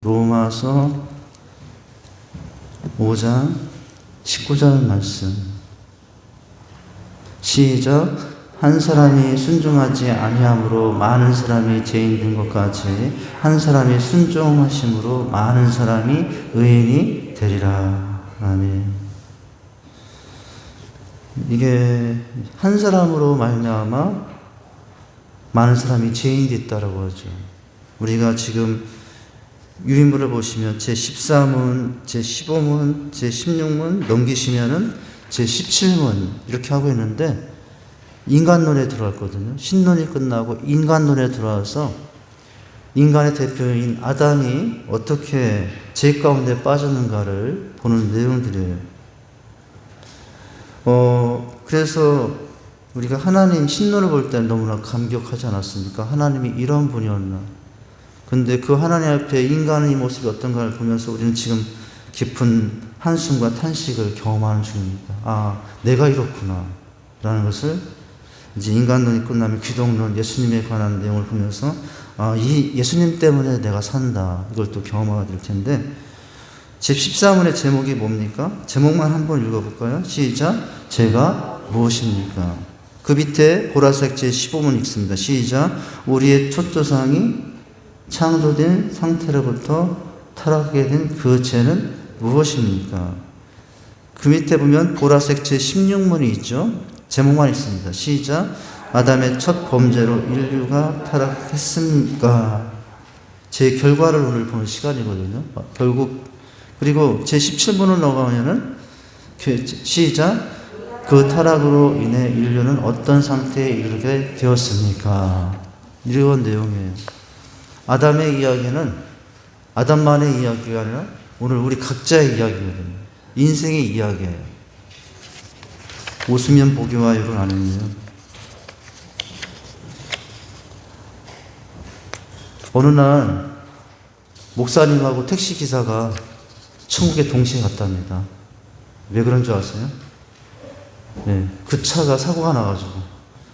로마서 5장 19절 말씀. 시작. 한 사람이 순종하지 아니함으로 많은 사람이 죄인 된 것까지 한 사람이 순종하심으로 많은 사람이 의인이 되리라. 아멘. 이게 한 사람으로 말미암아 많은 사람이 죄인이 됐다라고 하죠. 우리가 지금 유인물을 보시면 제13문, 제15문, 제16문 넘기시면은 제17문 이렇게 하고 있는데 인간론에 들어왔거든요. 신론이 끝나고 인간론에 들어와서 인간의 대표인 아담이 어떻게 죄 가운데 빠졌는가를 보는 내용들이에요. 그래서 우리가 하나님 신론을 볼 때 너무나 감격하지 않았습니까? 하나님이 이런 분이었나. 근데 그 하나님 앞에 인간의 모습이 어떤가를 보면서 우리는 지금 깊은 한숨과 탄식을 경험하는 중입니다. 아, 내가 이렇구나. 라는 것을 이제 인간론이 끝나면 기독론, 예수님에 관한 내용을 보면서 아, 이 예수님 때문에 내가 산다. 이걸 또 경험하게 될 텐데 제14문의 제목이 뭡니까? 제목만 한번 읽어볼까요? 시작. 죄가 무엇입니까? 그 밑에 보라색 제15문 읽습니다. 시작. 우리의 첫 조상이 창조된 상태로부터 타락하게 된 그 죄는 무엇입니까? 그 밑에 보면 보라색 제16문이 있죠. 제목만 있습니다. 시작. 아담의 첫 범죄로 인류가 타락했습니까? 제 결과를 오늘 보는 시간이거든요. 결국 그리고 제17문을 넘어가면은 시작. 그 타락으로 인해 인류는 어떤 상태에 이르게 되었습니까? 이런 내용이에요. 아담의 이야기는 아담만의 이야기가 아니라 오늘 우리 각자의 이야기거든요. 인생의 이야기예요. 웃으면 복이 와요를 아는요. 어느 날 목사님하고 택시기사가 천국에 동시에 갔답니다. 왜 그런 줄 아세요? 네, 그 차가 사고가 나가지고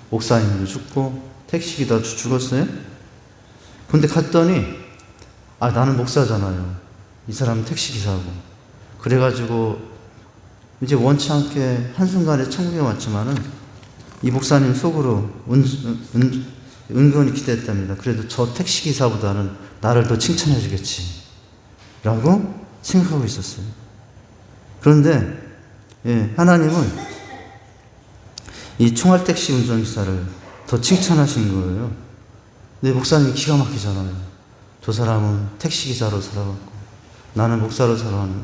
목사님도 죽고 택시기사도 죽었어요. 근데 갔더니 아, 나는 목사잖아요. 이 사람은 택시기사고. 그래가지고 이제 원치 않게 한순간에 천국에 왔지만은 이 목사님 속으로 은근히 기대했답니다. 그래도 저 택시기사보다는 나를 더 칭찬해 주겠지 라고 생각하고 있었어요. 그런데 하나님은 이 총알택시 운전기사를 더 칭찬하신 거예요. 근데 목사님이 기가 막히잖아요. 저 사람은 택시기사로 살아왔고 나는 목사로 살아왔는.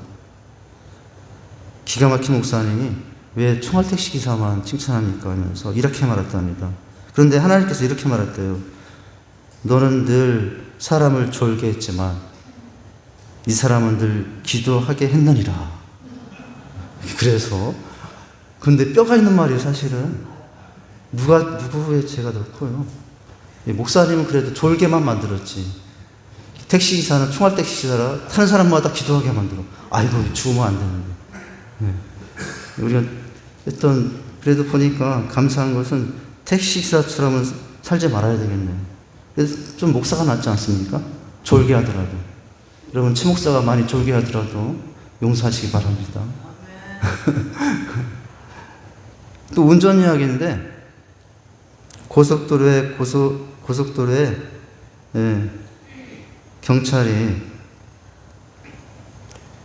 기가 막힌 목사님이 왜 총알택시기사만 칭찬합니까? 하면서 이렇게 말했답니다. 그런데 하나님께서 이렇게 말했대요. 너는 늘 사람을 졸게 했지만 이 사람은 늘 기도하게 했느니라. 그래서 근데 뼈가 있는 말이에요. 사실은 누구의 죄가 더 커요? 목사님은 그래도 졸게만 만들었지. 택시기사는 총알택시기사라 타는 사람마다 기도하게 만들어. 아이고 죽으면 안 되는데. 네. 우리가 그래도 보니까 감사한 것은 택시기사처럼은 살지 말아야 되겠네요. 그래서 좀 목사가 낫지 않습니까? 졸게 하더라도. 여러분 최목사가 많이 졸게 하더라도 용서하시기 바랍니다. 또 운전 이야기인데 고속도로에 경찰이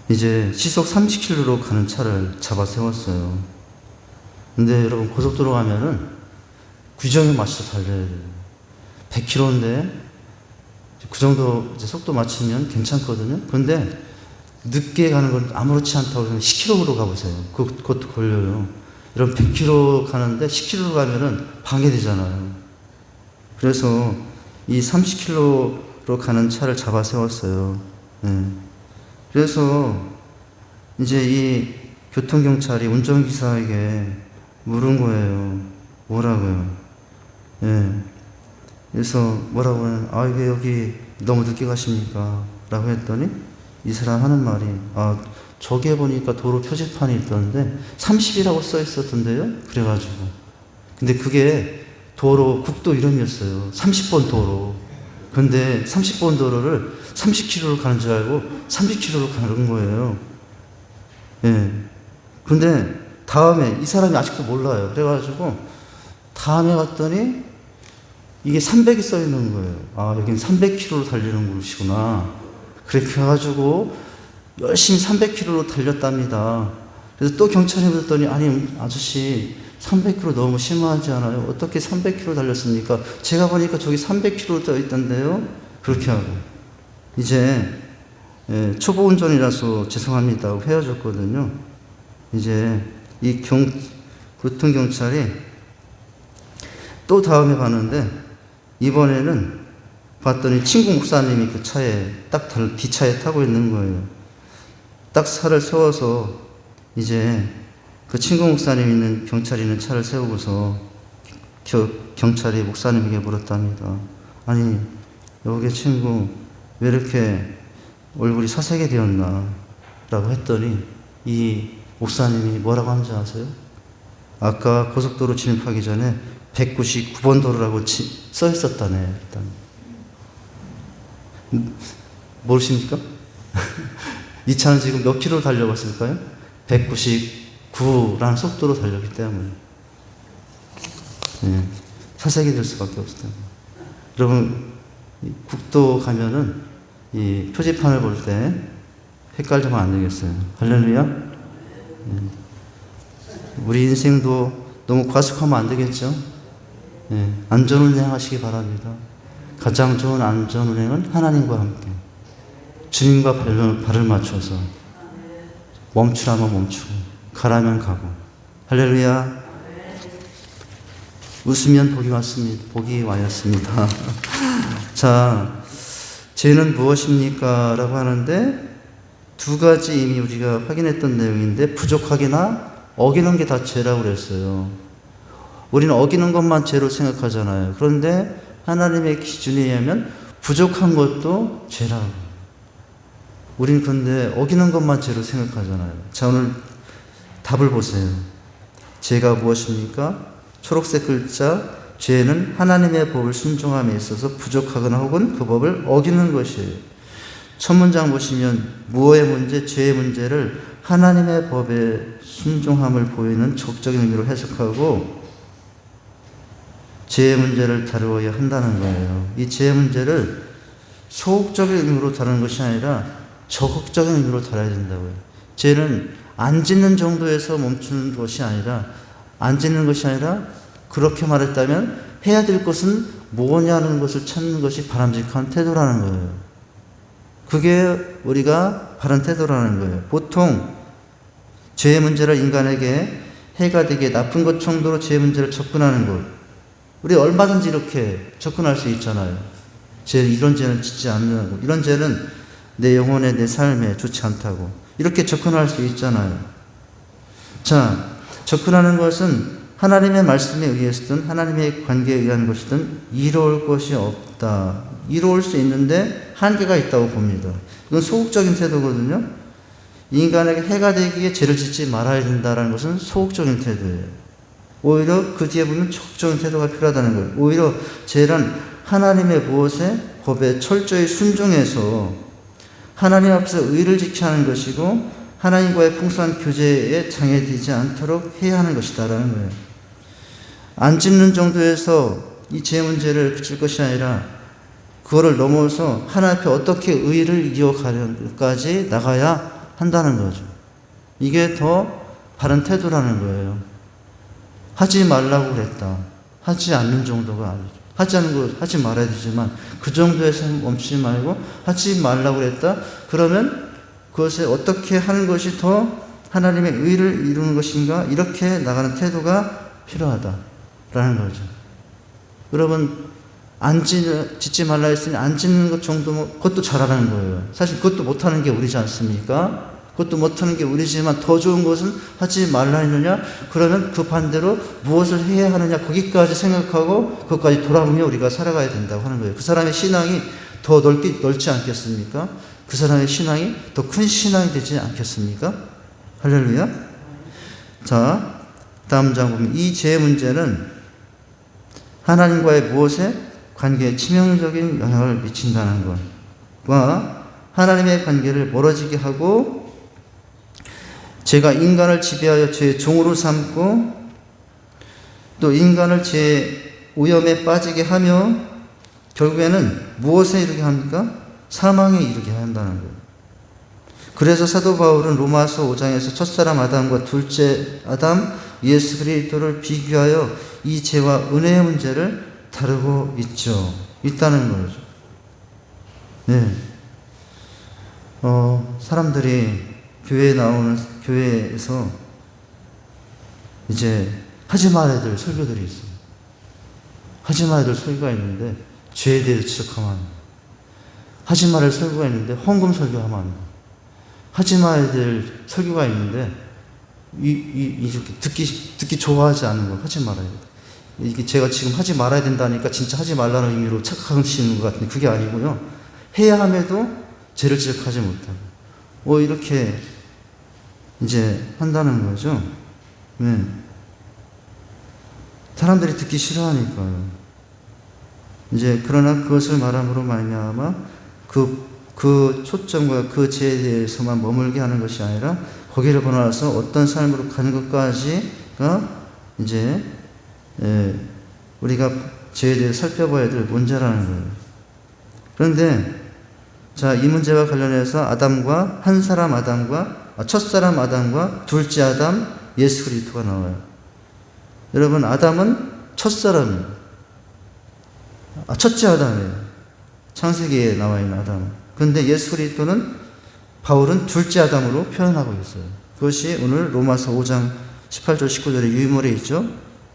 이제 시속 30km로 가는 차를 잡아 세웠어요. 근데 여러분 고속도로 가면은 규정에 맞춰서 달려야 돼요. 100km인데 그 정도 이제 속도 맞추면 괜찮거든요. 그런데 늦게 가는 건 아무렇지 않다고 해서 10km로 가보세요. 그것도 걸려요. 여러분 100km 가는데 10km로 가면은 방해되잖아요. 그래서 이 30km로 가는 차를 잡아 세웠어요. 그래서 이제 이 교통경찰이 운전기사에게 물은 거예요. 뭐라고요? 그래서 뭐라고 하면 아, 왜 여기 너무 늦게 가십니까? 라고 했더니 이 사람 하는 말이 아, 저기에 보니까 도로 표지판이 있던데 30이라고 써 있었던데요? 그래가지고 근데 그게 도로 국도 이름이었어요. 30번 도로. 근데 30번 도로를 30km로 가는 줄 알고 30km로 가는 거예요. 예. 근데 다음에 이 사람이 아직도 몰라요. 그래가지고 다음에 갔더니 이게 300이 써 있는 거예요. 아, 여긴 300km로 달리는 곳이구나. 그렇게 해가지고 열심히 300km로 달렸답니다. 그래서 또 경찰이 물었더니, 아니, 아저씨, 300km 너무 심하지 않아요? 어떻게 300km 달렸습니까? 제가 보니까 저기 300km 떠 있던데요? 그렇게 하고. 이제, 초보 운전이라서 죄송합니다 하고 헤어졌거든요. 이제, 이 교통경찰이 또 다음에 가는데, 이번에는 봤더니 친구 목사님이 그 차에 딱 뒷차에 타고 있는 거예요. 딱 차를 세워서 이제 그 친구 목사님 있는 경찰이 있는 차를 세우고서 경찰이 목사님에게 물었답니다. 아니, 여기 친구 왜 이렇게 얼굴이 사색이 되었나? 라고 했더니 이 목사님이 뭐라고 하는지 아세요? 아까 고속도로 진입하기 전에 199번 도로라고 써 있었다네. 일단. 모르십니까? 이 차는 지금 몇 킬로 달려갔을까요? 199라는 속도로 달렸기 때문에. 예, 사색이 될 수밖에 없을 때문에. 여러분, 국도 가면은 이 표지판을 볼 때 헷갈리면 안 되겠어요. 할렐루야? 예. 우리 인생도 너무 과속하면 안 되겠죠? 예, 안전운행 하시기 바랍니다. 가장 좋은 안전운행은 하나님과 함께 주님과 발을 맞춰서 멈추라면 멈추고 가라면 가고. 할렐루야. 웃으면 복이 왔습니다. 복이 와였습니다. 자, 죄는 무엇입니까? 라고 하는데 두 가지 이미 우리가 확인했던 내용인데 부족하기나 어기는 게 다 죄라고 그랬어요. 우리는 어기는 것만 죄로 생각하잖아요. 그런데 하나님의 기준에 의하면 부족한 것도 죄라고. 우린 근데 어기는 것만 죄로 생각하잖아요. 자, 오늘 답을 보세요. 죄가 무엇입니까? 초록색 글자, 죄는 하나님의 법을 순종함에 있어서 부족하거나 혹은 그 법을 어기는 것이에요. 첫 문장 보시면 무엇의 문제, 죄의 문제를 하나님의 법에 순종함을 보이는 적극적인 의미로 해석하고 죄의 문제를 다루어야 한다는 거예요. 이 죄의 문제를 소극적인 의미로 다루는 것이 아니라 적극적인 의미로 다뤄야 된다고요. 죄는 안 짓는 정도에서 멈추는 것이 아니라 그렇게 말했다면 해야 될 것은 뭐냐는 것을 찾는 것이 바람직한 태도라는 거예요. 그게 우리가 바른 태도라는 거예요. 보통 죄의 문제를 인간에게 해가 되게 나쁜 것 정도로 죄의 문제를 접근하는 것, 우리 얼마든지 이렇게 접근할 수 있잖아요. 이런 죄는 짓지 않는다고, 이런 죄는 내 영혼에 내 삶에 좋지 않다고 이렇게 접근할 수 있잖아요. 자, 접근하는 것은 하나님의 말씀에 의해서든 하나님의 관계에 의한 것이든 이로울 것이 없다. 이로울 수 있는데 한계가 있다고 봅니다. 이건 소극적인 태도거든요. 인간에게 해가 되기에 죄를 짓지 말아야 된다는 것은 소극적인 태도예요. 오히려 그 뒤에 보면 적극적인 태도가 필요하다는 거예요. 오히려 죄란 하나님의 무엇에 법에 철저히 순종해서 하나님 앞에서 의를 지켜야 하는 것이고 하나님과의 풍성한 교제에 장애되지 않도록 해야 하는 것이다라는 거예요. 안 짓는 정도에서 이 죄 문제를 그칠 것이 아니라 그거를 넘어서 하나님 앞에 어떻게 의를 이어가려까지 나가야 한다는 거죠. 이게 더 바른 태도라는 거예요. 하지 말라고 그랬다. 하지 않는 정도가 아니죠. 하지 않는 거 하지 말아야 되지만 그 정도에서 멈추지 말고 하지 말라고 그랬다. 그러면 그것에 어떻게 하는 것이 더 하나님의 의를 이루는 것인가? 이렇게 나가는 태도가 필요하다라는 거죠. 여러분, 짓지 말라 했으니 안 짓는 것 정도면 그것도 잘하라는 거예요. 사실 그것도 못하는 게 우리지 않습니까? 그것도 못하는 게 우리지만 더 좋은 것은 하지 말라 했느냐? 그러면 그 반대로 무엇을 해야 하느냐? 거기까지 생각하고 그것까지 돌아보며 우리가 살아가야 된다고 하는 거예요. 그 사람의 신앙이 더 넓지 않겠습니까? 그 사람의 신앙이 더 큰 신앙이 되지 않겠습니까? 할렐루야. 자, 다음 장 보면 이 죄의 문제는 하나님과의 무엇에 관계에 치명적인 영향을 미친다는 것과 하나님의 관계를 멀어지게 하고 죄가 인간을 지배하여 죄의 종으로 삼고 또 인간을 죄의 오염에 빠지게 하며 결국에는 무엇에 이르게 합니까? 사망에 이르게 한다는 거예요. 그래서 사도 바울은 로마서 5장에서 첫사람 아담과 둘째 아담 예수 그리스도를 비교하여 이 죄와 은혜의 문제를 다루고 있다는 거죠. 네. 사람들이 교회에서 이제 하지 말아야 될 설교들이 있어요. 하지 말아야 될 설교가 있는데 죄에 대해서 지적하면 안 돼. 하지 말아야 할 설교가 있는데 헌금 설교하면 안 돼. 하지 말아야 될 설교가 있는데 이렇게 듣기 좋아하지 않는 거 하지 말아야 돼. 이게 제가 지금 하지 말아야 된다니까 진짜 하지 말라는 의미로 착각하시는 것 같은데 그게 아니고요. 해야 함에도 죄를 지적하지 못하고 이렇게 이제 한다는 거죠. 네. 사람들이 듣기 싫어하니까요. 이제 그러나 그것을 말함으로 말미암아 그 초점과 그 죄에 대해서만 머물게 하는 것이 아니라 거기를 벗어나서 어떤 삶으로 가는 것까지가 이제 우리가 죄에 대해 살펴봐야 될 문제라는 거예요. 그런데 자, 이 문제와 관련해서 첫사람 아담과 둘째 아담 예수 그리스도가 나와요. 여러분, 아담은 첫사람이에요. 첫째 아담이에요. 창세기에 나와 있는 아담. 그런데 예수 그리스도는 바울은 둘째 아담으로 표현하고 있어요. 그것이 오늘 로마서 5장 18절 19절에 유의물에 있죠.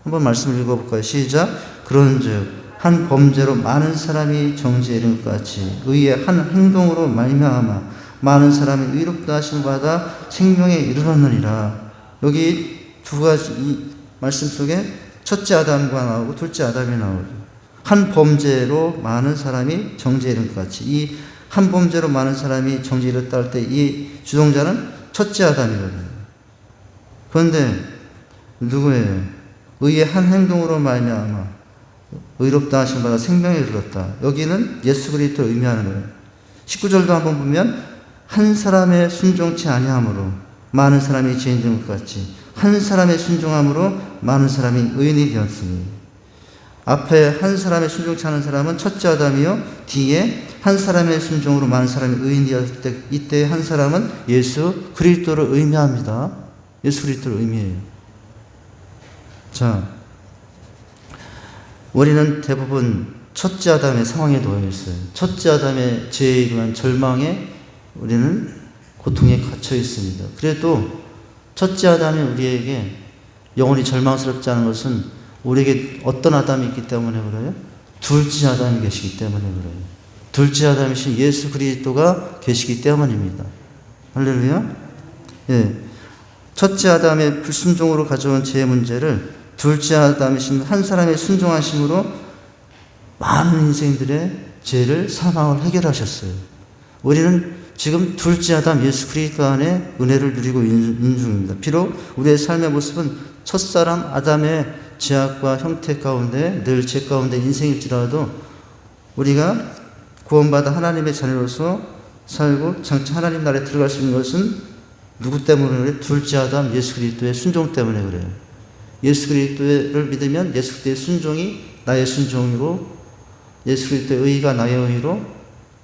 한번 말씀을 읽어볼까요? 시작. 그런즉 한 범죄로 많은 사람이 정죄에 이른 것 같이 의의 한 행동으로 말미암아 많은 사람이 의롭다 하심을 받아 생명에 이르렀느니라. 여기 두 가지 이 말씀 속에 첫째 아담과 나오고 둘째 아담이 나오죠. 한 범죄로 많은 사람이 정죄에 이른 것 같이 이 한 범죄로 많은 사람이 정죄에 이르렀다 할 때 이 주동자는 첫째 아담이거든요. 그런데 누구예요? 의의 한 행동으로 말미암아 의롭다 하심을 받아 생명에 이르렀다. 여기는 예수 그리스도를 의미하는 거예요. 19절도 한번 보면 한 사람의 순종치 아니함으로 많은 사람이 죄인 된 것 같이 한 사람의 순종함으로 많은 사람이 의인이 되었으니 앞에 한 사람의 순종치 않은 사람은 첫째 아담이요 뒤에 한 사람의 순종으로 많은 사람이 의인이 되었을 때 이때 한 사람은 예수 그리스도를 의미합니다. 예수 그리스도를 의미해요. 자, 우리는 대부분 첫째 아담의 상황에 놓여 있어요. 첫째 아담의 죄에 의한 절망에 우리는 고통에 갇혀 있습니다. 그래도 첫째 아담이 우리에게 영원히 절망스럽지 않은 것은 우리에게 어떤 아담이 있기 때문에 그래요? 둘째 아담이 계시기 때문에 그래요. 둘째 아담이신 예수 그리스도가 계시기 때문입니다. 할렐루야. 예. 첫째 아담의 불순종으로 가져온 죄의 문제를 둘째 아담이신 한 사람의 순종하심으로 많은 인생들의 죄를 사망을 해결하셨어요. 우리는 지금 둘째 아담 예수 그리스도 안에 은혜를 누리고 있는 중입니다. 비록 우리의 삶의 모습은 첫사람 아담의 죄악과 형태 가운데 늘 죄 가운데 인생일지라도 우리가 구원받아 하나님의 자녀로서 살고 장차 하나님 나라에 들어갈 수 있는 것은 누구 때문에 그래요? 둘째 아담 예수 그리스도의 순종 때문에 그래요. 예수 그리스도를 믿으면 예수 그리스도의 순종이 나의 순종으로 예수 그리스도의 의의가 나의 의의로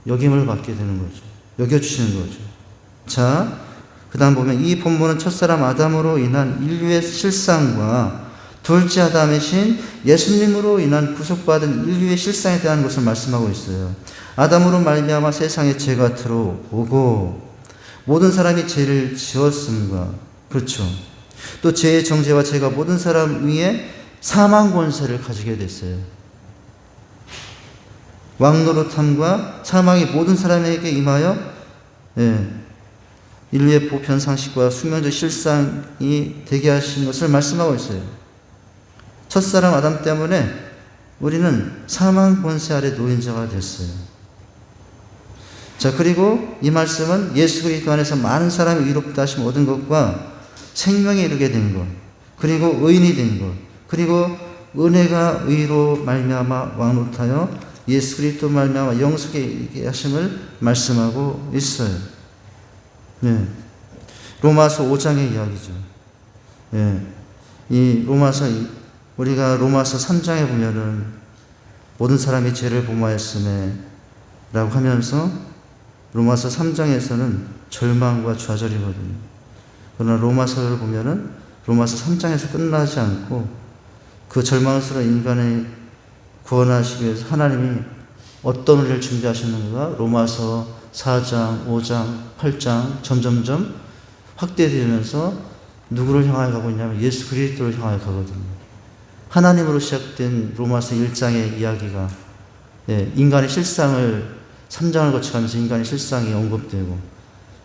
여김을 받게 되는 거죠. 여겨주시는 거죠. 자, 그 다음 보면 이 본문은 첫사람 아담으로 인한 인류의 실상과 둘째 아담이신 예수님으로 인한 구속받은 인류의 실상에 대한 것을 말씀하고 있어요. 아담으로 말미암아 세상에 죄가 들어오고 모든 사람이 죄를 지었음과 그렇죠. 또 죄의 정죄와 죄가 모든 사람 위에 사망 권세를 가지게 됐어요. 왕노릇함과 사망이 모든 사람에게 임하여 인류의 보편 상식과 수면적 실상이 되게 하신 것을 말씀하고 있어요. 첫사람 아담 때문에 우리는 사망 권세 아래 놓인 자가 됐어요. 자, 그리고 이 말씀은 예수 그리스도 안에서 많은 사람이 의롭다 하심 얻은 것과 생명에 이르게 된 것, 그리고 의인이 된 것, 그리고 은혜가 의로 말미암아 왕노릇하여 예수 그리스도 말미암아 영생에 이르게 하심을 말씀하고 있어요. 네. 로마서 5장의 이야기죠. 네. 이 우리가 로마서 3장에 보면은 모든 사람이 죄를 범하였음에 라고 하면서 로마서 3장에서는 절망과 좌절이거든요. 그러나 로마서를 보면은 로마서 3장에서 끝나지 않고 그 절망스러운 인간을 구원하시기 위해서 하나님이 어떤 일을 준비하셨는가 로마서 4장, 5장, 8장 점점점 확대되면서 누구를 향하여 가고 있냐면 예수 그리스도를 향하여 가거든요. 하나님으로 시작된 로마서 1장의 이야기가 인간의 실상을 3장을 거쳐가면서 인간의 실상이 언급되고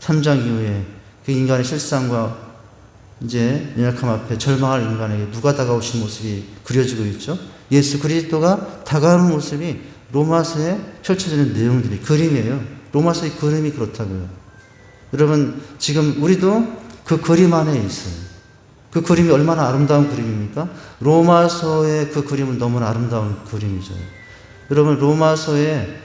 3장 이후에 그 인간의 실상과 이제 연약함 앞에 절망할 인간에게 누가 다가오신 모습이 그려지고 있죠. 예수 그리스도가 다가오는 모습이 로마서에 펼쳐지는 내용들이 그림이에요. 로마서의 그림이 그렇다고요. 여러분 지금 우리도 그 그림 안에 있어요. 그 그림이 얼마나 아름다운 그림입니까? 로마서의 그 그림은 너무나 아름다운 그림이죠. 여러분 로마서의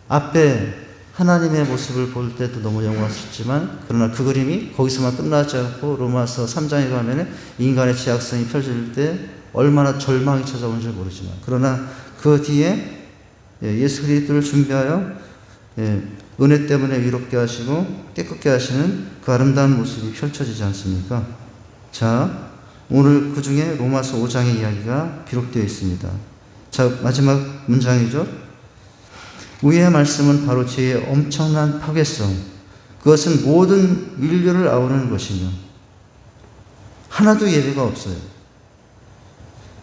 앞에 하나님의 모습을 볼 때도 너무 영광스럽지만 그러나 그 그림이 거기서만 끝나지 않고 로마서 3장에 가면 인간의 죄악성이 펼쳐질 때 얼마나 절망이 찾아오는지 모르지만 그러나 그 뒤에 예수 그리스도를 준비하여 은혜 때문에 위롭게 하시고 깨끗게 하시는 그 아름다운 모습이 펼쳐지지 않습니까? 자, 오늘 그 중에 로마서 5장의 이야기가 기록되어 있습니다. 자, 마지막 문장이죠. 위의 말씀은 바로 죄의 엄청난 파괴성, 그것은 모든 인류를 아우르는 것이며 하나도 예외가 없어요.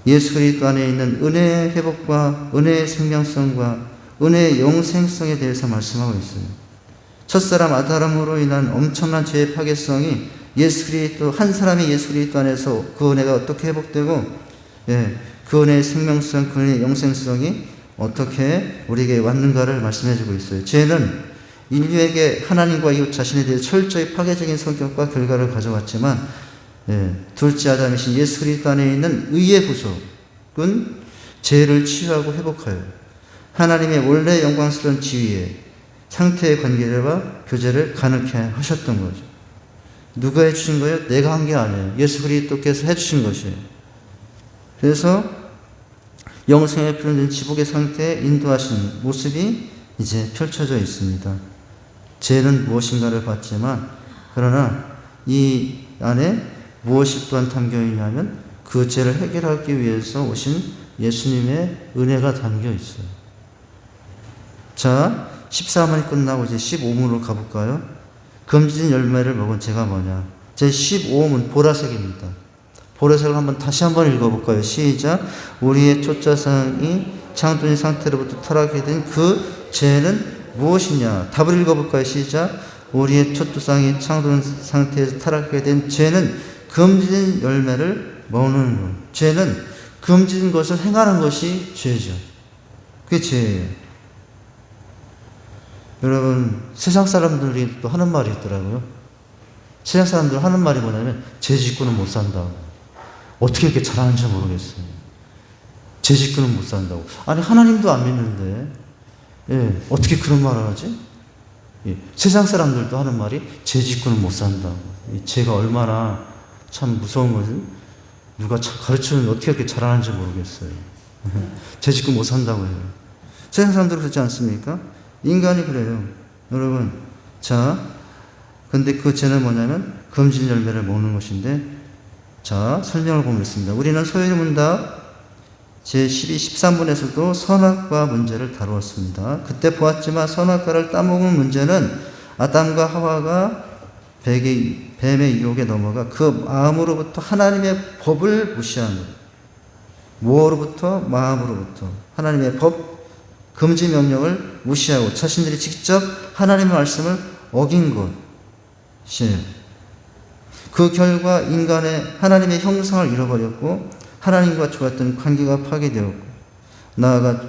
예수 그리스도 안에 있는 은혜의 회복과 은혜의 생명성과 은혜의 영생성에 대해서 말씀하고 있어요. 첫사람 아담으로 인한 엄청난 죄의 파괴성이 예수 그리스도 한 사람이 예수 그리스도 안에서 그 은혜가 어떻게 회복되고 그 은혜의 생명성, 그 은혜의 영생성이 어떻게 우리에게 왔는가를 말씀해주고 있어요. 죄는 인류에게 하나님과 이웃 자신에 대해 철저히 파괴적인 성격과 결과를 가져왔지만 둘째 아담이신 예수 그리스도 안에 있는 의의 구속은 죄를 치유하고 회복하여 하나님의 원래 영광스러운 지위에 상태의 관계와 교제를 가능케 하셨던 거죠. 누가 해주신 거예요? 내가 한 게 아니에요. 예수 그리스도께서 해주신 것이에요. 그래서 영생에 표현된 지복의 상태에 인도하신 모습이 이제 펼쳐져 있습니다. 죄는 무엇인가를 봤지만 그러나 이 안에 무엇이 또한 담겨 있냐면 그 죄를 해결하기 위해서 오신 예수님의 은혜가 담겨 있어요. 자, 14문이 끝나고 이제 15문으로 가볼까요? 금지된 열매를 먹은 죄가 뭐냐? 제 15문 보라색입니다. 보라색을 다시 한번 읽어볼까요? 시작. 우리의 초자상이 창조된 상태로부터 타락하게 된 그 죄는 무엇이냐? 답을 읽어볼까요? 시작. 우리의 초자상이 창조된 상태에서 타락하게 된 죄는 금지된 열매를 먹는 것. 죄는 금지된 것을 행하는 것이 죄죠. 그게 죄예요. 여러분, 세상 사람들이 또 하는 말이 있더라고요. 세상 사람들 하는 말이 뭐냐면 죄 짓고는 못 산다고. 어떻게 이렇게 잘하는지 모르겠어요. 죄 짓고는 못 산다고. 아니 하나님도 안 믿는데 어떻게 그런 말을 하지? 세상 사람들도 하는 말이 죄 짓고는 못 산다고. 죄가 얼마나 참 무서운 거지. 누가 가르치면 어떻게 이렇게 잘하는지 모르겠어요. 죄 짓고 못 산다고 해요. 세상 사람들은 그렇지 않습니까? 인간이 그래요. 여러분, 자, 근데 그 죄는 뭐냐면 금진 열매를 먹는 것인데, 자, 설명을 보겠습니다. 우리는 소위 문답 제12, 13분에서도 선악과 문제를 다루었습니다. 그때 보았지만 선악과를 따먹은 문제는 아담과 하와가 뱀의 유혹에 넘어가 그 마음으로부터 하나님의 법을 무시한 것. 뭐로부터? 마음으로부터. 하나님의 법, 금지 명령을 무시하고 자신들이 직접 하나님의 말씀을 어긴 것이에요. 그 결과 인간의 하나님의 형상을 잃어버렸고 하나님과 좋았던 관계가 파괴되었고 나아가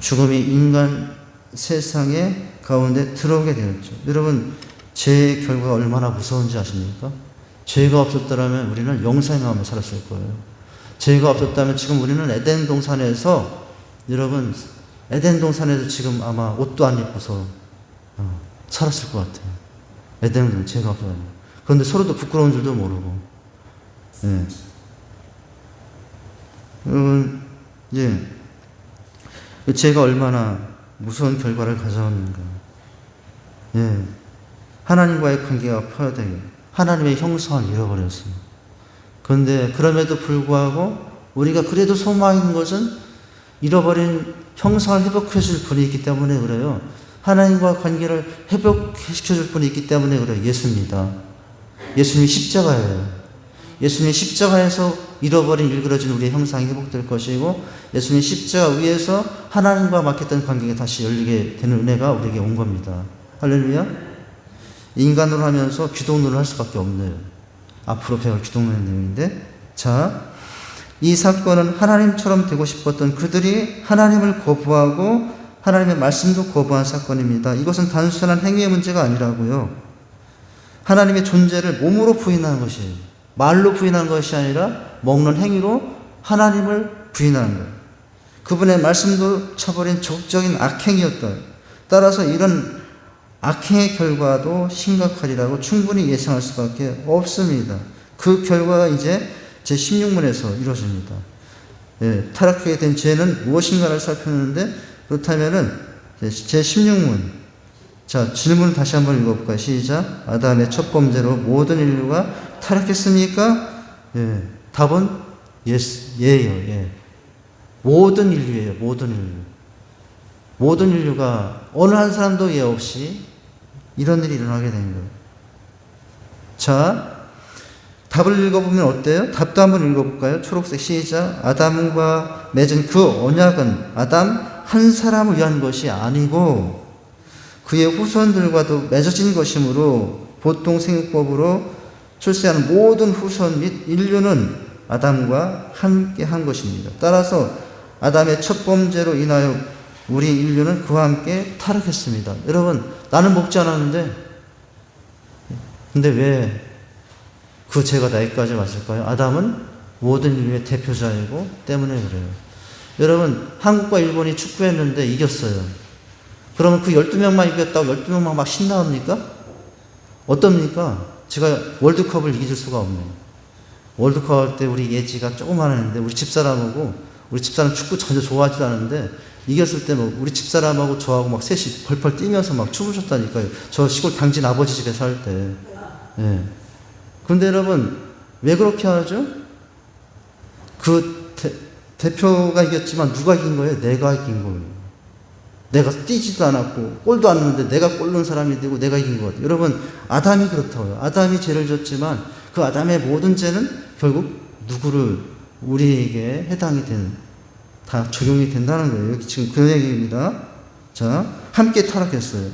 죽음이 인간 세상의 가운데 들어오게 되었죠. 여러분, 죄의 결과가 얼마나 무서운지 아십니까? 죄가 없었더라면 우리는 영생하며 살았을 거예요. 죄가 없었다면 지금 우리는 에덴 동산에서 여러분 에덴 동산에서 지금 아마 옷도 안 입고서 살았을 것 같아요. 에덴 동산 죄가 없어요. 그런데 서로도 부끄러운 줄도 모르고. 예. 여러분, 죄가 얼마나 무서운 결과를 가져오는가. 예. 하나님과의 관계가 파괴되고 하나님의 형상을 잃어버렸어요. 그런데 그럼에도 불구하고 우리가 그래도 소망인 것은 잃어버린 형상을 회복해 줄 분이 있기 때문에 그래요. 하나님과 관계를 회복시켜 줄 분이 있기 때문에 그래요. 예수입니다. 예수님이 십자가예요. 예수님이 십자가에서 잃어버린 일그러진 우리의 형상이 회복될 것이고, 예수님이 십자가 위에서 하나님과 막혔던 관계가 다시 열리게 되는 은혜가 우리에게 온 겁니다. 할렐루야. 인간으로 하면서 기독론을 할 수밖에 없네요. 앞으로 배울 기독론의 내용인데, 자, 이 사건은 하나님처럼 되고 싶었던 그들이 하나님을 거부하고 하나님의 말씀도 거부한 사건입니다. 이것은 단순한 행위의 문제가 아니라고요. 하나님의 존재를 몸으로 부인하는 것이에요. 말로 부인하는 것이 아니라 먹는 행위로 하나님을 부인하는 거예요. 그분의 말씀도 쳐버린 적적인 악행이었다. 따라서 이런 악행의 결과도 심각하리라고 충분히 예상할 수밖에 없습니다. 그 결과가 이제 제16문에서 이루어집니다. 예, 타락하게 된 죄는 무엇인가를 살펴보는데, 그렇다면은 제16문, 자, 질문을 다시 한번 읽어볼까요? 시작. 아담의 첫 범죄로 모든 인류가 타락했습니까? 예, 답은 예예요. 예. 모든 인류예요. 모든 인류. 모든 인류가 어느 한 사람도 예 없이 이런 일이 일어나게 된 거예요. 자, 답을 읽어보면 어때요? 답도 한번 읽어볼까요? 초록색 시작. 아담과 맺은 그 언약은 아담 한 사람을 위한 것이 아니고 그의 후손들과도 맺어진 것이므로 보통 생육법으로 출세하는 모든 후손 및 인류는 아담과 함께 한 것입니다. 따라서 아담의 첫 범죄로 인하여 우리 인류는 그와 함께 타락했습니다. 여러분, 나는 먹지 않았는데 근데 왜 그 죄가 나에까지 왔을까요? 아담은 모든 인류의 대표자이고 때문에 그래요. 여러분, 한국과 일본이 축구했는데 이겼어요. 그러면 그 12명만 이겼다고 12명만 막 신나합니까? 어떻습니까? 제가 월드컵을 이길 수가 없네요. 월드컵 할 때 우리 예지가 조그만 했는데 우리 집사람하고, 우리 집사람 축구 전혀 좋아하지도 않은데 이겼을 때 뭐 우리 집사람하고 저하고 막 셋이 벌벌 뛰면서 막 춤을 췄다니까요. 저 시골 당진 아버지 집에 살 때. 예. 그런데 여러분, 왜 그렇게 하죠? 그 대표가 이겼지만 누가 이긴 거예요? 내가 이긴 거예요. 내가 뛰지도 않았고 골도 안 넣는데 내가 골 넣은 사람이 되고 내가 이긴 것 같아요. 여러분, 아담이 그렇다고요. 아담이 죄를 졌지만 그 아담의 모든 죄는 결국 누구를, 우리에게 해당이 되는, 다 적용이 된다는 거예요. 여기 지금 그 얘기입니다. 자, 함께 타락했어요.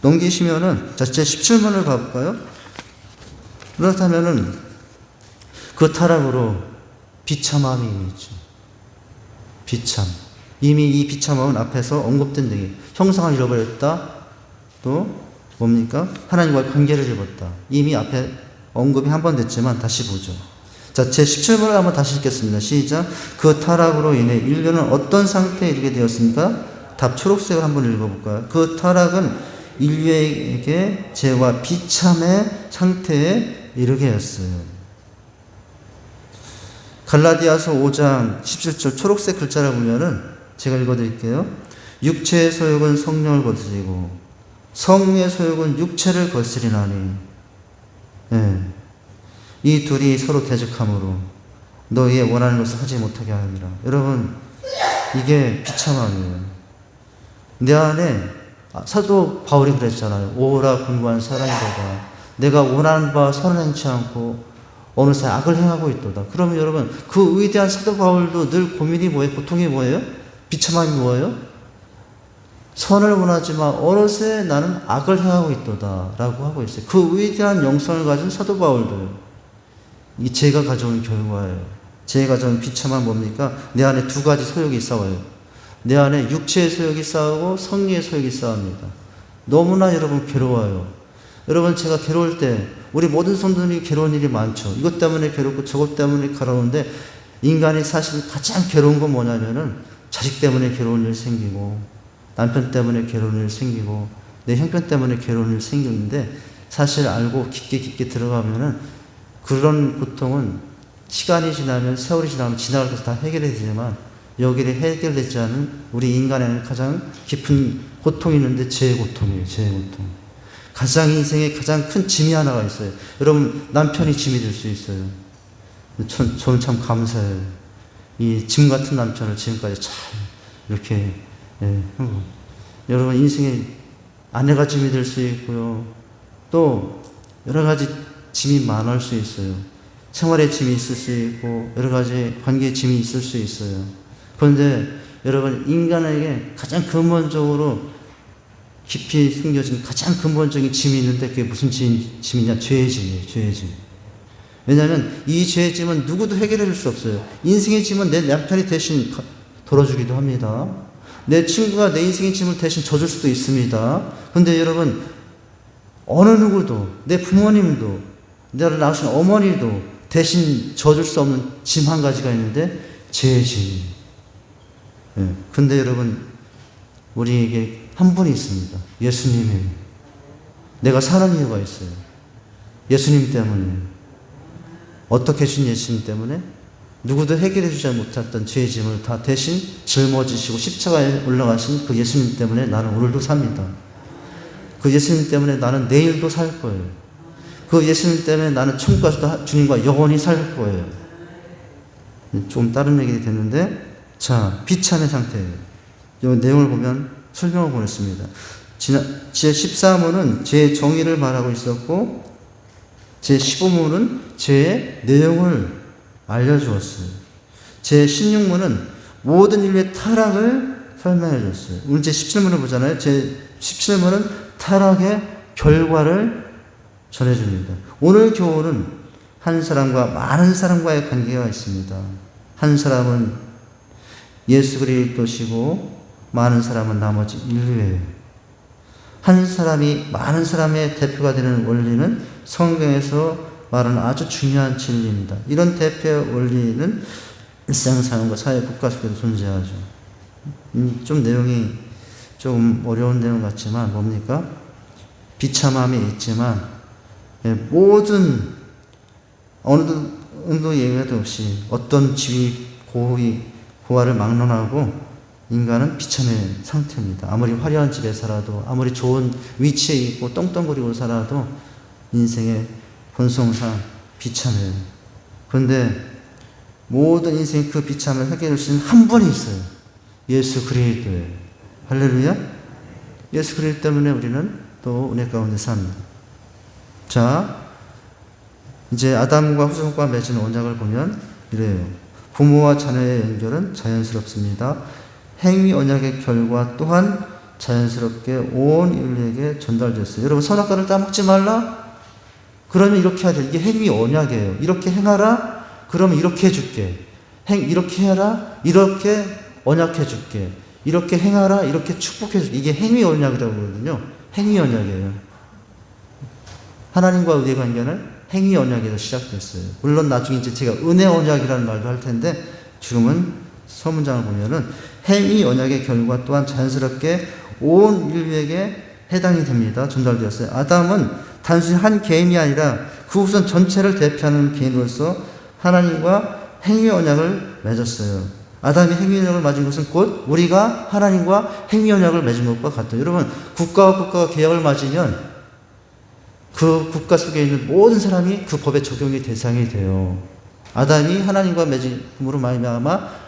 넘기시면은, 자, 제 17문을 가볼까요? 그렇다면은 그 타락으로 비참함이 있죠. 비참. 이미 이 비참함은 앞에서 언급된 얘기. 형상을 잃어버렸다. 또 뭡니까? 하나님과의 관계를 잃었다. 이미 앞에 언급이 한 번 됐지만 다시 보죠. 자, 제 17문을 한번 다시 읽겠습니다. 시작. 그 타락으로 인해 인류는 어떤 상태에 이르게 되었습니까? 답 초록색을 한번 읽어볼까요? 그 타락은 인류에게 죄와 비참의 상태에 이르게 했어요. 갈라디아서 5장 17절 초록색 글자를 보면은 제가 읽어드릴게요. 육체의 소욕은 성령을 거스리고 성의 소욕은 육체를 거스리나니, 예. 이 둘이 서로 대적함으로 너희의 원하는 것을 하지 못하게 하느니라. 여러분, 이게 비참함이에요. 내 안에 사도 바울이 그랬잖아요. 오라 분고한 사랑이로다. 내가 원하는 바와 선을 행치 않고 어느새 악을 행하고 있도다. 그러면 여러분, 그 위대한 사도 바울도 늘 고민이 뭐예요? 고통이 뭐예요? 비참함이 뭐예요? 선을 원하지만 어느새 나는 악을 행하고 있도다 라고 하고 있어요. 그 위대한 영성을 가진 사도 바울도요. 이 죄가 가져온 결과예요. 죄가 가져온 비참함은 뭡니까? 내 안에 두 가지 소욕이 싸워요. 내 안에 육체의 소욕이 싸우고 성리의 소욕이 싸웁니다. 너무나 여러분 괴로워요. 여러분, 제가 괴로울 때, 우리 모든 성도들이 괴로운 일이 많죠. 이것 때문에 괴롭고 저것 때문에 괴로운데, 인간이 사실 가장 괴로운 건 뭐냐면은 자식 때문에 괴로운 일 생기고, 남편 때문에 괴로운 일 생기고, 내 형편 때문에 괴로운 일 생기는데, 사실 알고 깊게 들어가면은 그런 고통은 시간이 지나면, 세월이 지나면 지나갈 것이 다 해결이 되지만, 여기에 해결되지 않은 우리 인간에는 가장 깊은 고통이 있는데 죄의 고통이에요. 죄의 고통. 가장 인생에 가장 큰 짐이 하나가 있어요. 여러분, 남편이 짐이 될 수 있어요. 저는 참 감사해요. 이 짐 같은 남편을 지금까지 잘 이렇게, 여러분, 인생에 아내가 짐이 될 수 있고요. 또 여러 가지 짐이 많을 수 있어요. 생활에 짐이 있을 수 있고, 여러 가지 관계에 짐이 있을 수 있어요. 그런데 여러분, 인간에게 가장 근본적으로 깊이 숨겨진 가장 근본적인 짐이 있는데, 그게 무슨 짐이냐? 죄의 짐이에요. 죄의 짐. 왜냐하면 이 죄의 짐은 누구도 해결해 줄 수 없어요. 인생의 짐은 내 남편이 대신 덜어주기도 합니다. 내 친구가 내 인생의 짐을 대신 져줄 수도 있습니다. 그런데 여러분, 어느 누구도, 내 부모님도, 나를 낳으신 어머니도 대신 져줄 수 없는 짐 한 가지가 있는데, 죄의 짐. 근데 여러분, 우리에게 한 분이 있습니다. 예수님이. 내가 사는 이유가 있어요. 예수님 때문에. 어떻게 주신 예수님 때문에? 누구도 해결해 주지 못했던 죄의 짐을 다 대신 짊어지시고 십자가에 올라가신 그 예수님 때문에 나는 오늘도 삽니다. 그 예수님 때문에 나는 내일도 살 거예요. 그 예수님 때문에 나는 천국 가서도 주님과 영원히 살 거예요. 좀 다른 얘기 됐는데, 자, 비참의 상태예요. 이 내용을 보면 설명을 보냈습니다. 제13호는 죄의 정의를 말하고 있었고, 제15호는 죄의 내용을 알려주었어요. 제16호는 모든 인류의 타락을 설명해 줬어요. 오늘 제17호를 보잖아요. 제17호는 타락의 결과를 전해줍니다. 오늘 교훈은 한 사람과 많은 사람과의 관계가 있습니다. 한 사람은 예수 그리스도시고 많은 사람은 나머지 인류예요. 한 사람이 많은 사람의 대표가 되는 원리는 성경에서 말하는 아주 중요한 진리입니다. 이런 대표의 원리는 일상생활과 사회 국가 속에도 존재하죠. 좀 내용이 좀 어려운 내용 같지만 뭡니까? 비참함이 있지만 모든 어느 정도 예외도 없이 어떤 지위, 고화를 막론하고 인간은 비참의 상태입니다. 아무리 화려한 집에 살아도, 아무리 좋은 위치에 있고 떵떵거리고 살아도 인생의 본성상 비참해요. 그런데 모든 인생의 그 비참을 해결할 수 있는 한 분이 있어요. 예수 그리스도예요. 할렐루야. 예수 그리스도 때문에 우리는 또 은혜 가운데 삽니다. 자, 이제 아담과 후손과 맺은 언약을 보면 이래요. 부모와 자녀의 연결은 자연스럽습니다. 행위 언약의 결과 또한 자연스럽게 온 인류에게 전달됐어요. 여러분, 선악과를 따먹지 말라? 그러면 이렇게 해야 돼. 이게 행위 언약이에요. 이렇게 행하라? 그러면 이렇게 해줄게. 이렇게 해라? 이렇게 언약해줄게. 이렇게 행하라? 이렇게 축복해줄게. 이게 행위 언약이라고 그러거든요. 행위 언약이에요. 하나님과 우리의 관계는 행위 언약에서 시작됐어요. 물론 나중에 이제 제가 은혜 언약이라는 말도 할 텐데, 지금은 서문장을 보면은 행위 언약의 결과 또한 자연스럽게 온 인류에게 해당이 됩니다. 전달되었어요. 아담은 단순히 한 개인이 아니라 그 후손 전체를 대표하는 개인으로서 하나님과 행위 언약을 맺었어요. 아담이 행위 언약을 맺은 것은 곧 우리가 하나님과 행위 언약을 맺은 것과 같아요. 여러분, 국가와 국가가 계약을 맺으면 그 국가 속에 있는 모든 사람이 그 법의 적용의 대상이 돼요. 아담이 하나님과 맺음으로 말미암아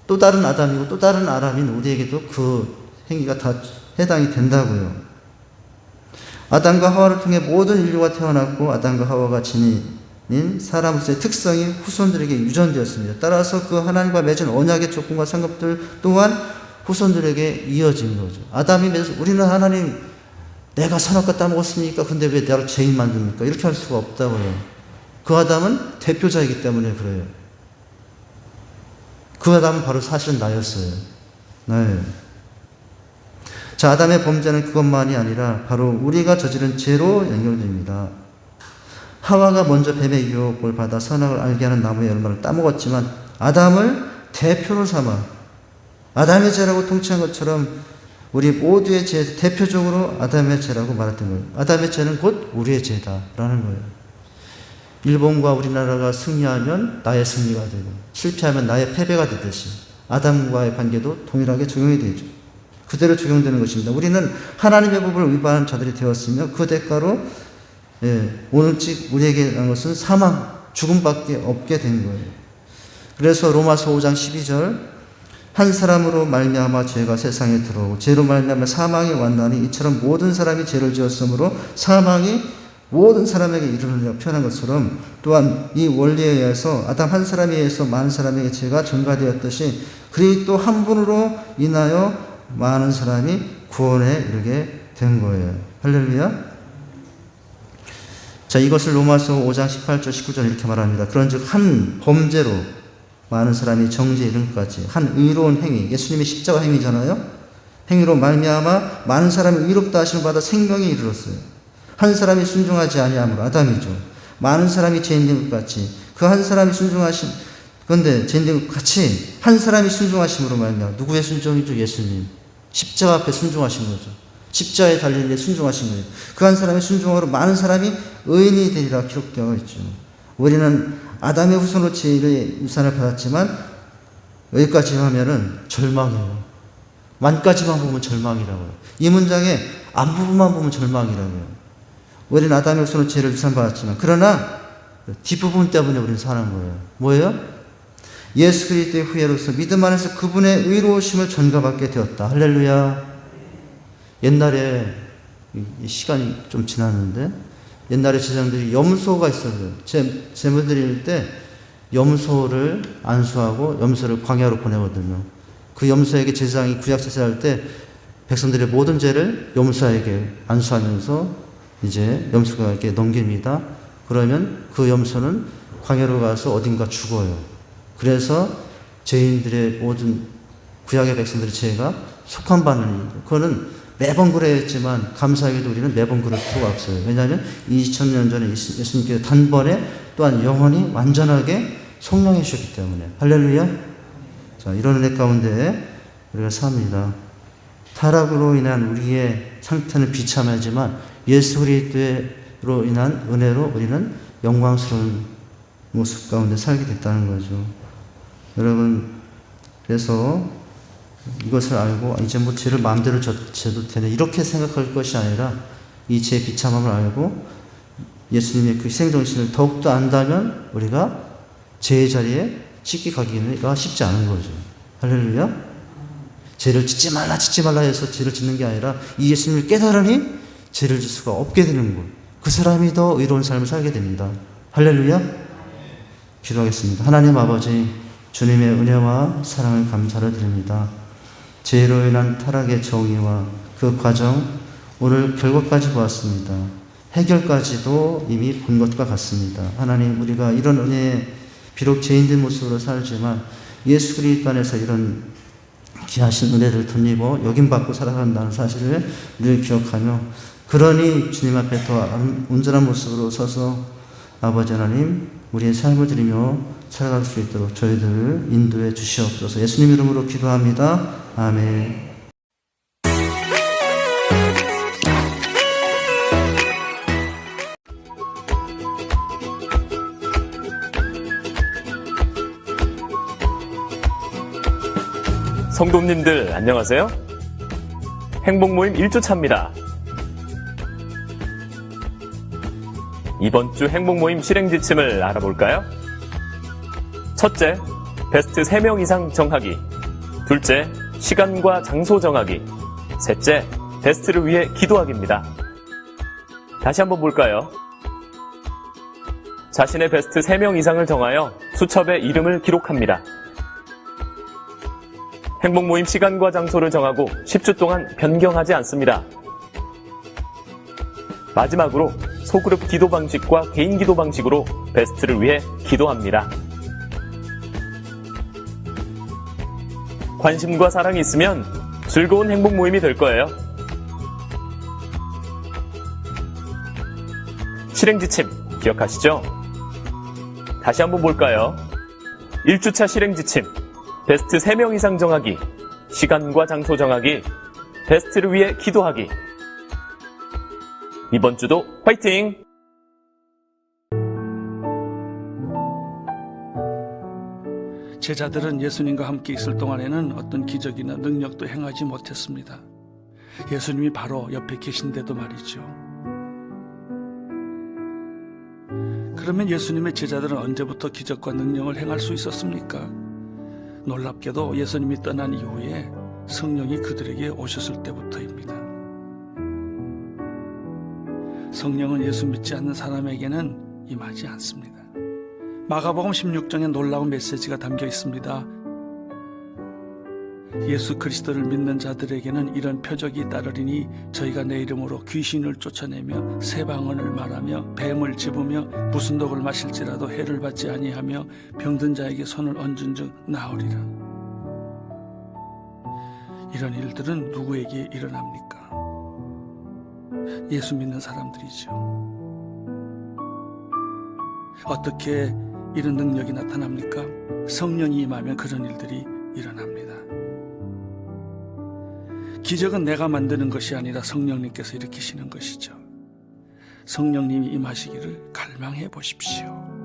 또 다른 아담이고 또 다른 아람인 우리에게도 그 행위가 다 해당이 된다고요. 아담과 하와를 통해 모든 인류가 태어났고 아담과 하와가 지닌 사람으로서의 특성이 후손들에게 유전되었습니다. 따라서 그 하나님과 맺은 언약의 조건과 상급들 또한 후손들에게 이어진 거죠. 아담이 맺어서 우리는 하나님 내가 선악과 따먹었습니까? 근데 왜 나를 죄인 만듭니까? 이렇게 할 수가 없다고요. 그 아담은 대표자이기 때문에 그래요. 그 아담은 바로 사실은 나였어요. 나예요. 자, 아담의 범죄는 그것만이 아니라 바로 우리가 저지른 죄로 연결됩니다. 하와가 먼저 뱀의 유혹을 받아 선악을 알게 하는 나무의 열매를 따먹었지만 아담을 대표로 삼아 아담의 죄라고 통치한 것처럼 우리 모두의 죄, 대표적으로 아담의 죄라고 말했던 거예요. 아담의 죄는 곧 우리의 죄다라는 거예요. 일본과 우리나라가 승리하면 나의 승리가 되고 실패하면 나의 패배가 되듯이 아담과의 관계도 동일하게 적용이 되죠. 그대로 적용되는 것입니다. 우리는 하나님의 법을 위반한 자들이 되었으며 그 대가로 오늘씩 우리에게 난 것은 사망, 죽음밖에 없게 된 거예요. 그래서 로마서 5장 12절 한 사람으로 말미암아 죄가 세상에 들어오고 죄로 말미암아 사망이 왔나니 이처럼 모든 사람이 죄를 지었으므로 사망이 모든 사람에게 이르느니라 표현한 것처럼 또한 이 원리에 의해서 아담 한 사람에 의해서 많은 사람에게 죄가 전가되었듯이 그리스도 한 분으로 인하여 많은 사람이 구원에 이르게 된 거예요. 할렐루야. 자, 이것을 로마서 5장 18절 19절 이렇게 말합니다. 그런즉 한 범죄로 많은 사람이 정죄에 이른 것까지 한 의로운 행위, 예수님의 십자가 행위잖아요. 행위로 말미암아 많은 사람이 의롭다 하심을 받아 생명에 이르렀어요. 한 사람이 순종하지 아니함으로 아담이죠. 많은 사람이 죄인 된 것 같이 그 한 사람이 순종하심 그런데 죄인 된 것 같이 한 사람이 순종하심으로 말미암아 누구의 순종이죠? 예수님. 십자가 앞에 순종하신 거죠. 십자가에 달린 데 순종하신 거예요. 그 한 사람의 순종으로 많은 사람이 의인이 되리라 기록되어 있죠. 우리는 아담의 후손으로 죄의 유산을 받았지만 여기까지 하면은 절망이에요. 만까지만 보면 절망이라고요. 이 문장의 앞부분만 보면 절망이라고요. 우리는 아담의 후손으로 죄를 유산받았지만 그러나 뒷부분 때문에 우리는 사는 거예요. 뭐예요? 예수 그리스도의 후예로서 믿음 안에서 그분의 의로우심을 전가받게 되었다. 할렐루야. 옛날에 시간이 좀 지났는데 옛날에 제사장들이 염소가 있었어요. 제물 드릴 때 염소를 안수하고 염소를 광야로 보내거든요. 그 염소에게 제사장이 구약 제사할 때 백성들의 모든 죄를 염소에게 안수하면서 이제 염소에게 넘깁니다. 그러면 그 염소는 광야로 가서 어딘가 죽어요. 그래서 죄인들의 모든 구약의 백성들의 죄가 속함받는 일. 그거는 매번 그래야 했지만 감사하게도 우리는 매번 그럴 필요가 없어요. 왜냐하면 2000년 전에 예수님께서 단번에 또한 영원히 완전하게 속량해 주셨기 때문에. 할렐루야. 자, 이런 은혜 가운데 우리가 삽니다. 타락으로 인한 우리의 상태는 비참하지만 예수 그리스도로 인한 은혜로 우리는 영광스러운 모습 가운데 살게 됐다는 거죠. 여러분, 그래서 이것을 알고 이제 뭐 죄를 마음대로 져도 되네 이렇게 생각할 것이 아니라 이 죄의 비참함을 알고 예수님의 그 희생정신을 더욱더 안다면 우리가 죄의 자리에 쉽게 가기가 쉽지 않은 거죠. 할렐루야. 죄를 짓지 말라 해서 죄를 짓는 게 아니라 이 예수님을 깨달으니 죄를 질 수가 없게 되는 것. 그 사람이 더 의로운 삶을 살게 됩니다. 할렐루야. 기도하겠습니다. 하나님 아버지, 주님의 은혜와 사랑을 감사를 드립니다. 죄로 인한 타락의 정의와 그 과정, 오늘 결과까지 보았습니다. 해결까지도 이미 본 것과 같습니다. 하나님, 우리가 이런 은혜에 비록 죄인된 모습으로 살지만 예수 그리스도 안에서 이런 귀하신 은혜를 덧입어 여김받고 살아간다는 사실을 늘 기억하며 그러니 주님 앞에 더 온전한 모습으로 서서 아버지 하나님 우리의 삶을 드리며 살아갈 수 있도록 저희들을 인도해 주시옵소서. 예수님 이름으로 기도합니다. 아멘. 성도님들 안녕하세요. 행복모임 1주차입니다. 이번 주 행복모임 실행 지침을 알아볼까요? 첫째, 베스트 3명 이상 정하기. 둘째, 시간과 장소 정하기. 셋째, 베스트를 위해 기도하기입니다. 다시 한번 볼까요? 자신의 베스트 3명 이상을 정하여 수첩에 이름을 기록합니다. 행복모임 시간과 장소를 정하고 10주 동안 변경하지 않습니다. 마지막으로 소그룹 기도 방식과 개인 기도 방식으로 베스트를 위해 기도합니다. 관심과 사랑이 있으면 즐거운 행복모임이 될 거예요. 실행지침 기억하시죠? 다시 한번 볼까요? 1주차 실행지침. 베스트 3명 이상 정하기, 시간과 장소 정하기, 베스트를 위해 기도하기. 이번 주도 화이팅! 제자들은 예수님과 함께 있을 동안에는 어떤 기적이나 능력도 행하지 못했습니다. 예수님이 바로 옆에 계신데도 말이죠. 그러면 예수님의 제자들은 언제부터 기적과 능력을 행할 수 있었습니까? 놀랍게도 예수님이 떠난 이후에 성령이 그들에게 오셨을 때부터입니다. 성령은 예수 믿지 않는 사람에게는 임하지 않습니다. 마가복음 16장에 놀라운 메시지가 담겨 있습니다. 예수 그리스도를 믿는 자들에게는 이런 표적이 따르리니 저희가 내 이름으로 귀신을 쫓아내며 새 방언을 말하며 뱀을 집으며 무슨 독을 마실지라도 해를 받지 아니하며 병든 자에게 손을 얹은 즉 나으리라. 이런 일들은 누구에게 일어납니까? 예수 믿는 사람들이죠. 어떻게 이런 능력이 나타납니까? 성령이 임하면 그런 일들이 일어납니다. 기적은 내가 만드는 것이 아니라 성령님께서 일으키시는 것이죠. 성령님이 임하시기를 갈망해 보십시오.